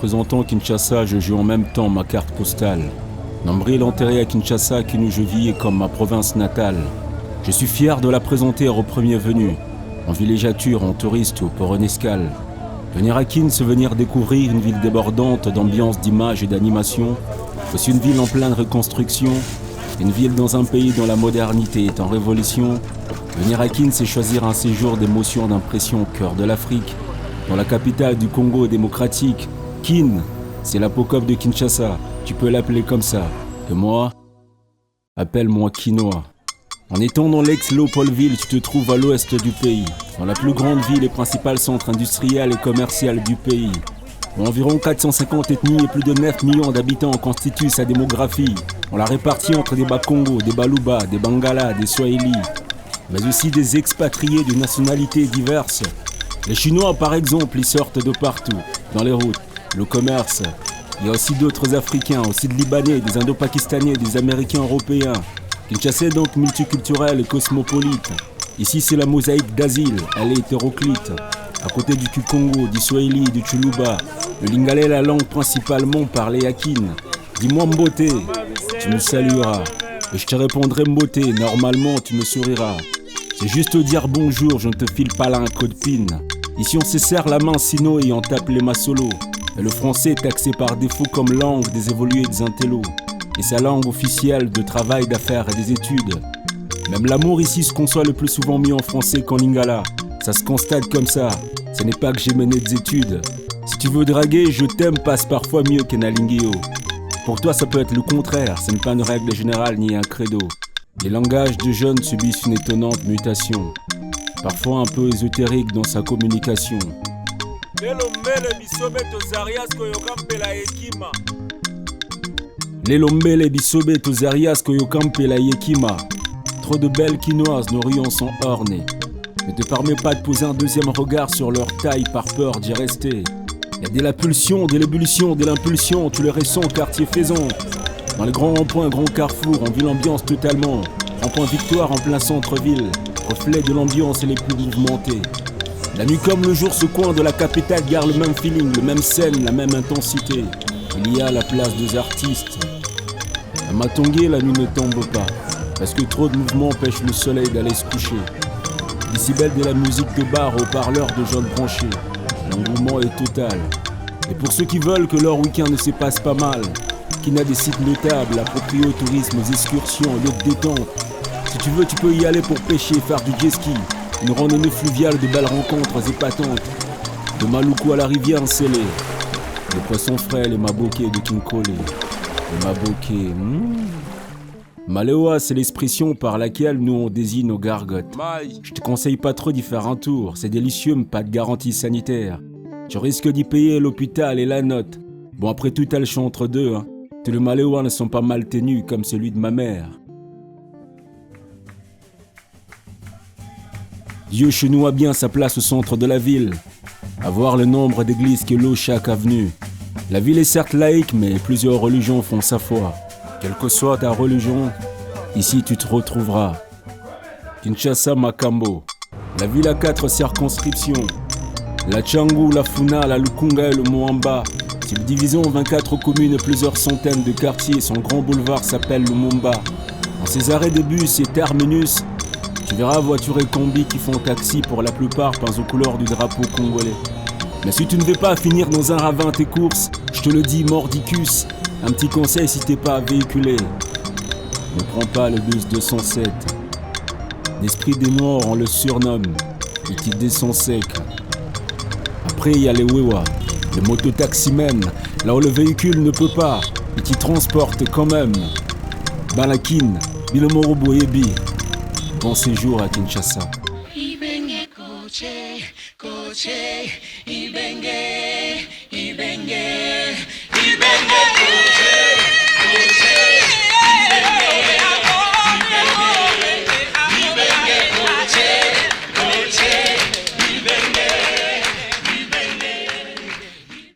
Représentant Kinshasa, je joue en même temps ma carte postale. Nombril enterré à Kinshasa, qui nous je vis comme ma province natale. Je suis fier de la présenter au premier venu, en villégiature, en touriste ou pour une escale. Venir à Kin, c'est venir découvrir une ville débordante d'ambiance, d'images et d'animation. Aussi une ville en pleine reconstruction, une ville dans un pays dont la modernité est en révolution. Venir à Kin, c'est choisir un séjour d'émotion, d'impression au cœur de l'Afrique, dans la capitale du Congo démocratique. Kin, c'est l'apocophe de Kinshasa, tu peux l'appeler comme ça. Et moi, appelle-moi Quinoa. En étant dans l'ex-Léopoldville, tu te trouves à l'ouest du pays, dans la plus grande ville et principal centre industriel et commercial du pays. Où environ 450 ethnies et plus de 9 millions d'habitants constituent sa démographie. On l'a répartie entre des Bakongo, des Baluba, des Bangala, des Swahili, mais aussi des expatriés de nationalités diverses. Les Chinois, par exemple, y sortent de partout, dans les routes, le commerce. Il y a aussi d'autres Africains, aussi de Libanais, des Indo-Pakistanais, des Américains européens. Kinshasa est donc multiculturel et cosmopolite. Ici, c'est la mosaïque d'asile, elle est hétéroclite. À côté du Kikongo, du Swahili, du Chuluba, le Lingala est la langue principalement parlée à Kin. Dis-moi Mbote, tu me salueras. Et je te répondrai Mbote, normalement tu me souriras. C'est juste te dire bonjour, je ne te file pas là un code PIN. Ici on se serre la main sinon et on tape les masolos. Et le français est taxé par défaut comme langue des évolués et des intellos. Et sa langue officielle de travail, d'affaires et des études. Même l'amour ici se conçoit le plus souvent mieux en français qu'en lingala. Ça se constate comme ça, ce n'est pas que j'ai mené des études. Si tu veux draguer, je t'aime passe parfois mieux qu'un alingio. Pour toi ça peut être le contraire, ce n'est pas une règle générale ni un credo. Les langages de jeunes subissent une étonnante mutation, parfois un peu ésotérique dans sa communication. Lelombele bisobe tozarias koyokampela yekima. Trop de belles quinoises, nos rayons sont ornés. Ne te permets pas de poser un deuxième regard sur leur taille par peur d'y rester. Y a de la pulsion, de l'ébullition, de l'impulsion, tu le ressens au quartier Faisan. Dans les grands ronds-points, grands carrefours, on vit l'ambiance totalement. Rond-point Victoire en plein centre-ville, reflet de l'ambiance et les plus mouvementés. La nuit comme le jour, ce coin de la capitale garde le même feeling, le même scène, la même intensité. Il y a la place des artistes. À Matongé, la nuit ne tombe pas, parce que trop de mouvements empêchent le soleil d'aller se coucher. Décibel de la musique de bar aux parleurs de jeunes branchés. L'engouement est total. Et pour ceux qui veulent que leur week-end ne se passe pas mal, Kin a des sites notables, appropriés au tourisme, aux excursions, lieux de détente. Si tu veux, tu peux y aller pour pêcher, faire du jet ski. Une randonnée fluviale de belles rencontres épatantes. De Maluku à la rivière scellée. Les poissons frais, les mabokés de Kinkole. Les mabokés. Malewa, c'est l'expression par laquelle nous on désigne nos gargotes. Je te conseille pas trop d'y faire un tour, c'est délicieux mais pas de garantie sanitaire. Tu risques d'y payer l'hôpital et la note. Bon après tout t'as le choix entre deux. Tous les Malewa ne sont pas mal tenus comme celui de ma mère. Dieu chenoua bien sa place au centre de la ville. À voir le nombre d'églises que l'eau chaque avenue. La ville est certes laïque mais plusieurs religions font sa foi. Quelle que soit ta religion, ici tu te retrouveras. Kinshasa Makambo, la ville a 4 circonscriptions. La Tchangou, la Funa, la Lukunga et le Moamba. Subdivisé en 24 communes et plusieurs centaines de quartiers, son grand boulevard s'appelle Lumumba. Dans ses arrêts de bus et terminus, tu verras voitures et combis qui font taxi pour la plupart peints aux couleurs du drapeau congolais. Mais si tu ne veux pas finir dans un ravin tes courses, je te le dis mordicus. Un petit conseil si t'es pas véhiculé, ne prends pas le bus 207. L'esprit des noirs, on le surnomme, et qui descend sec. Après il y a les wewa, les mototaximens, là où le véhicule ne peut pas, et qui transportent quand même. Balakin, Bilomoro Boyebi, bon séjour à Kinshasa.